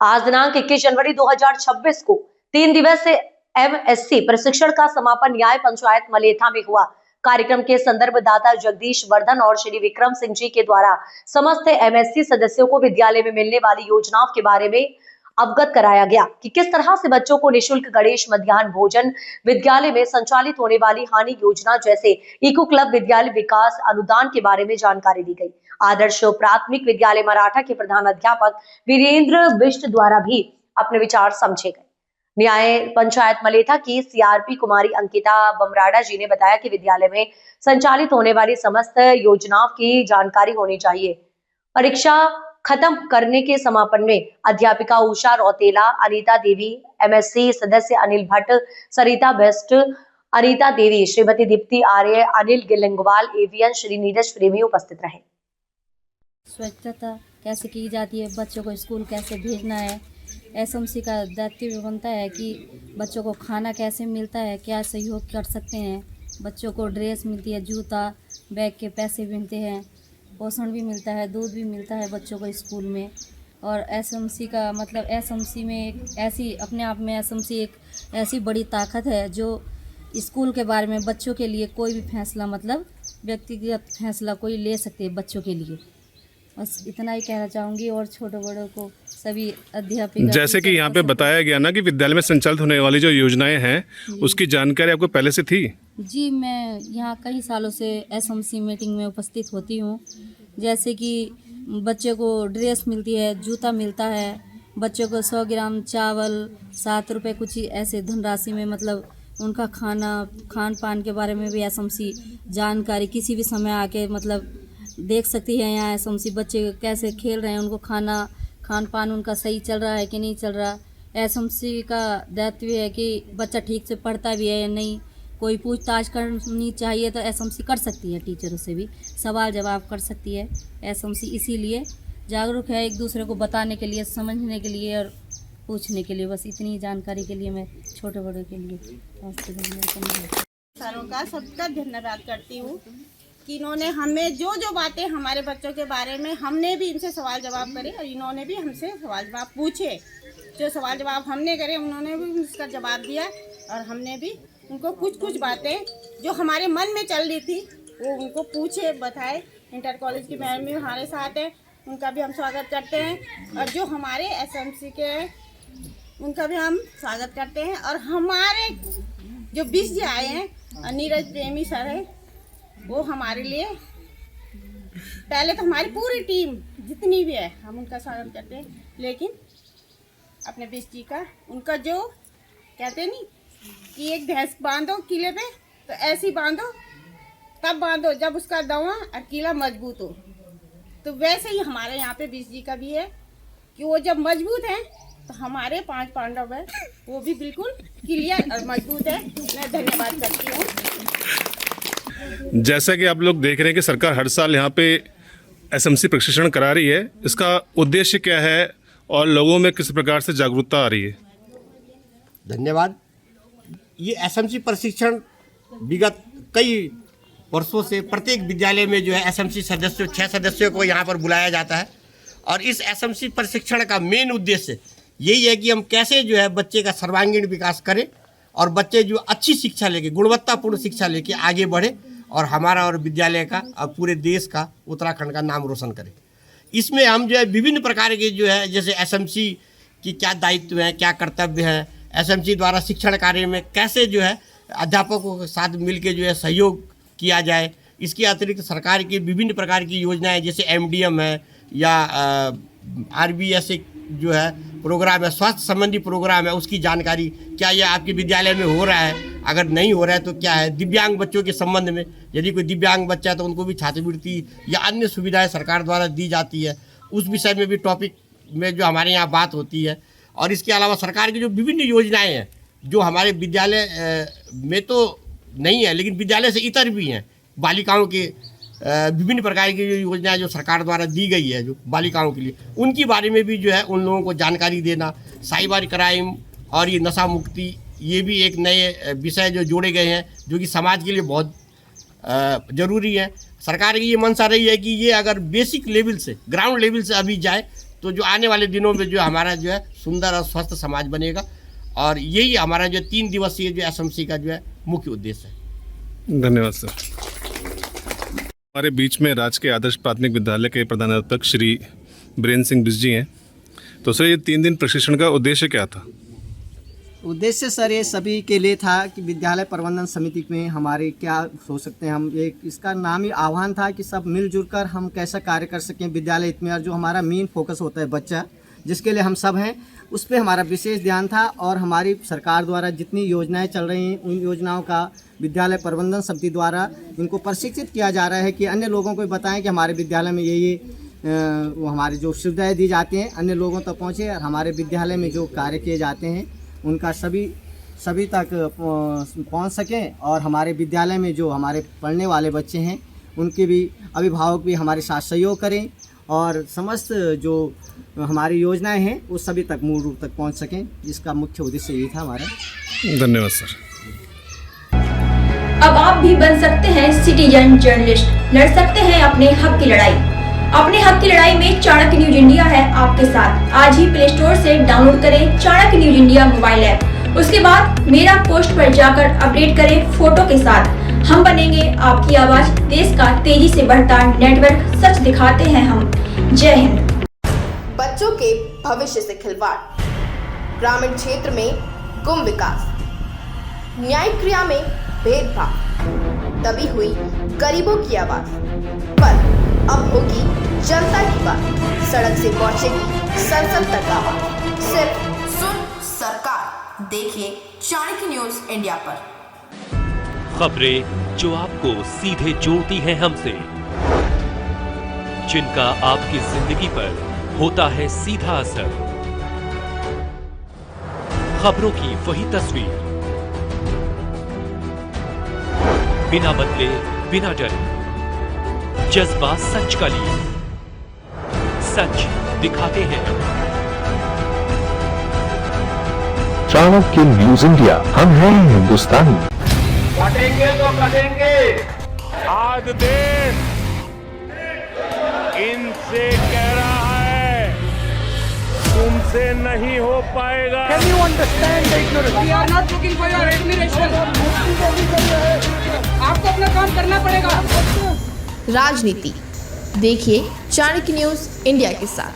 आज दिनांक 21 जनवरी 2026 को 3 दिवसीय एमएससी प्रशिक्षण का समापन न्याय पंचायत मलेथा में हुआ। कार्यक्रम के संदर्भदाता जगदीश वर्धन और श्री विक्रम सिंह जी के द्वारा समस्त एमएससी सदस्यों को विद्यालय में मिलने वाली योजनाओं के बारे में अवगत कराया गया कि किस तरह से बच्चों को निःशुल्क गणेश मध्याह्न भोजन, विद्यालय में संचालित होने वाली हानि योजना जैसे इको क्लब, विद्यालय विकास अनुदान के बारे में जानकारी दी गई। आदर्श प्राथमिक विद्यालय मराठा के प्रधान अध्यापक वीरेंद्र बिष्ट द्वारा भी अपने विचार समझे गए। न्याय पंचायत मलेथा की सीआरपी कुमारी अंकिता बमराड़ा जी ने बताया कि विद्यालय में संचालित होने वाली समस्त योजनाओं की जानकारी होनी चाहिए। परीक्षा खत्म करने के समापन में अध्यापिका उषा रौतेला, अनीता देवी, एमएससी सदस्य अनिल भट्ट, सरिता बेस्ट, अनीता देवी, श्रीमती दीप्ति आर्य, अनिल गिलंगवाल, एवीएन श्री नीरज प्रेमी उपस्थित रहे। स्वच्छता कैसे की जाती है, बच्चों को स्कूल कैसे भेजना है, एसएमसी का दायित्व भी बनता है कि बच्चों को खाना कैसे मिलता है, क्या सहयोग कर सकते हैं, बच्चों को ड्रेस मिलती है, जूता, बैग के पैसे मिलते हैं, पोषण भी मिलता है, दूध भी मिलता है बच्चों को स्कूल में। और एसएमसी का मतलब एसएमसी में एक ऐसी अपने आप में एसएमसी एक ऐसी बड़ी ताकत है जो स्कूल के बारे में बच्चों के लिए कोई भी फैसला मतलब व्यक्तिगत फैसला कोई ले सकते हैं बच्चों के लिए। बस इतना ही कहना चाहूँगी। और छोटे बड़ों को सभी अध्यापक जैसे कि यहाँ पे बताया गया ना कि विद्यालय में संचालित होने वाली जो योजनाएं हैं उसकी जानकारी आपको पहले से थी? जी, मैं यहाँ कई सालों से एसएमसी मीटिंग में उपस्थित होती हूँ। जैसे कि बच्चों को ड्रेस मिलती है, जूता मिलता है, बच्चों को 100 ग्राम चावल, 7 रुपये कुछ ऐसे धनराशि में मतलब उनका खान पान के बारे में भी एसएमसी जानकारी किसी भी समय आके मतलब देख सकती है। यहाँ एसएमसी बच्चे कैसे खेल रहे हैं, उनको खान पान उनका सही चल रहा है कि नहीं चल रहा। एसएमसी का दायित्व है कि बच्चा ठीक से पढ़ता भी है या नहीं, कोई पूछताछ करनी चाहिए तो एसएमसी कर सकती है, टीचरों से भी सवाल जवाब कर सकती है। एसएमसी इसीलिए जागरूक है, एक दूसरे को बताने के लिए, समझने के लिए और पूछने के लिए। बस इतनी जानकारी के लिए मैं छोटे बड़े के लिए सरों का सबका धन्यवाद करती हूँ कि इन्होंने हमें जो बातें हमारे बच्चों के बारे में हमने भी इनसे सवाल जवाब करे और इन्होंने भी हमसे सवाल जवाब पूछे। जो सवाल जवाब हमने करे उन्होंने भी उसका जवाब दिया और हमने भी उनको कुछ बातें जो हमारे मन में चल रही थी वो उनको पूछे, बताए। इंटर कॉलेज की मैम भी हमारे साथ है, उनका भी हम स्वागत करते हैं। और जो हमारे एसएमसी के उनका भी हम स्वागत करते हैं। और हमारे जो 20 जी आए हैं, नीरज प्रेमी सर है, वो हमारे लिए पहले तो हमारी पूरी टीम जितनी भी है हम उनका स्वागत करते हैं। लेकिन अपने 20 जी का उनका जो कहते नहीं कि एक भैंस बांधो किले पे तो ऐसी बांधो, तब बांधो जब उसका दवा और किला मजबूत हो। तो वैसे ही हमारे यहाँ पे 20 जी का भी है कि वो जब मजबूत है तो हमारे 5 पांडव है वो भी बिल्कुल क्लियर और मजबूत है। मैं धन्यवाद करती हूँ। जैसा कि आप लोग देख रहे हैं कि सरकार हर साल यहाँ पे एसएमसी प्रशिक्षण करा रही है, इसका उद्देश्य क्या है और लोगों में किस प्रकार से जागरूकता आ रही है? धन्यवाद। ये एसएमसी प्रशिक्षण विगत कई वर्षों से प्रत्येक विद्यालय में जो है एसएमसी सदस्यों 6 सदस्यों को यहाँ पर बुलाया जाता है। और इस एसएमसी प्रशिक्षण का मेन उद्देश्य यही है कि हम कैसे जो है बच्चे का सर्वांगीण विकास करें और बच्चे जो अच्छी शिक्षा लेके, गुणवत्तापूर्ण शिक्षा लेके आगे बढ़े और हमारा और विद्यालय का और पूरे देश का, उत्तराखंड का नाम रोशन करें। इसमें हम जो है विभिन्न प्रकार के जो है जैसे एसएमसी की क्या दायित्व है, क्या कर्तव्य है, एसएमसी द्वारा शिक्षण कार्य में कैसे जो है अध्यापकों के साथ मिलकर जो है सहयोग किया जाए। इसके अतिरिक्त सरकार की विभिन्न प्रकार की योजनाएं जैसे एमडीएम है या आरबीएस जो है प्रोग्राम है, स्वास्थ्य संबंधी प्रोग्राम है, उसकी जानकारी क्या ये आपके विद्यालय में हो रहा है, अगर नहीं हो रहा है तो क्या है। दिव्यांग बच्चों के संबंध में यदि कोई दिव्यांग बच्चा है तो उनको भी छात्रवृत्ति या अन्य सुविधाएं सरकार द्वारा दी जाती है, उस विषय में भी टॉपिक में जो हमारे यहाँ बात होती है। और इसके अलावा सरकार की जो विभिन्न योजनाएँ हैं जो हमारे विद्यालय में तो नहीं है लेकिन विद्यालय से इतर भी हैं, बालिकाओं के विभिन्न प्रकार की जो योजनाएं जो सरकार द्वारा दी गई है जो बालिकाओं के लिए, उनके बारे में भी जो है उन लोगों को जानकारी देना। साइबर क्राइम और ये नशा मुक्ति, ये भी एक नए विषय जो जोड़े गए हैं जो कि समाज के लिए बहुत ज़रूरी है। सरकार की ये मंशा रही है कि ये अगर बेसिक लेवल से, ग्राउंड लेवल से अभी जाए तो जो आने वाले दिनों में जो हमारा जो है सुंदर और स्वस्थ समाज बनेगा। और यही हमारा जो 3 दिवसीय जो एसएमसी का जो है मुख्य उद्देश्य है। धन्यवाद सर। हमारे बीच में राजकीय आदर्श प्राथमिक विद्यालय के प्रधानाध्यापक श्री बीरेंद्र सिंह बिस जी हैं। तो सर ये 3 दिन प्रशिक्षण का उद्देश्य क्या था? उद्देश्य सर ये सभी के लिए था कि विद्यालय प्रबंधन समिति में हमारे क्या हो सकते हैं हम, एक इसका नाम ही आह्वान था कि सब मिलजुल कर हम कैसा कार्य कर सकें विद्यालय हित में। और जो हमारा मेन फोकस होता है बच्चा, जिसके लिए हम सब हैं, उस पर हमारा विशेष ध्यान था। और हमारी सरकार द्वारा जितनी योजनाएं चल रही हैं उन योजनाओं का विद्यालय प्रबंधन समिति द्वारा इनको प्रशिक्षित किया जा रहा है कि अन्य लोगों को बताएं कि हमारे विद्यालय में ये हमारी जो सुविधाएँ दी जाती हैं अन्य लोगों तक पहुँचे। और हमारे विद्यालय में जो कार्य किए जाते हैं उनका सभी तक पहुंच सकें। और हमारे विद्यालय में जो हमारे पढ़ने वाले बच्चे हैं उनके भी अभिभावक भी हमारे साथ सहयोग करें और समस्त जो हमारी योजनाएं हैं वो सभी तक मूल रूप तक पहुंच सकें। इसका मुख्य उद्देश्य यही था हमारा। धन्यवाद सर। अब आप भी बन सकते हैं सिटीजन जर्नलिस्ट, लड़ सकते हैं अपने हक की लड़ाई। अपने हक की लड़ाई में चाणक्य न्यूज इंडिया है आपके साथ। आज ही प्ले स्टोर से डाउनलोड करें Chanakya news India mobile app. उसके बाद मेरा पोस्ट पर जाकर अपडेट करें फोटो के साथ। हम बनेंगे आपकी आवाज, देश का तेजी से बढ़ता नेटवर्क, सच दिखाते हैं हम। जय हिंद। बच्चों के भविष्य से खिलवाड़, ग्रामीण क्षेत्र में गुम विकास, न्यायिक क्रिया में भेदभाव, दबी हुई गरीबों की आवाज, पर अब होगी जनता की बात। सड़क से पहुंचेगी संसद तक आवाज। सिर्फ सुन सरकार, देखिए चाणक्य न्यूज इंडिया पर। खबरें जो आपको सीधे जोड़ती हैं हमसे, जिनका आपकी जिंदगी पर होता है सीधा असर। खबरों की वही तस्वीर, बिना बदले बिना डरे, जज्बा सच का लिए, सच दिखाते हैं। चाणक्य न्यूज इंडिया, हम हैं हिंदुस्तानी। कटेंगे तो कटेंगे। आज देश इनसे कह रहा है तुमसे नहीं हो पाएगा। Can you understand the ignorance? We are not looking for your admiration. आपको अपना काम करना पड़ेगा। राजनीति देखिए चाणक्य न्यूज इंडिया के साथ।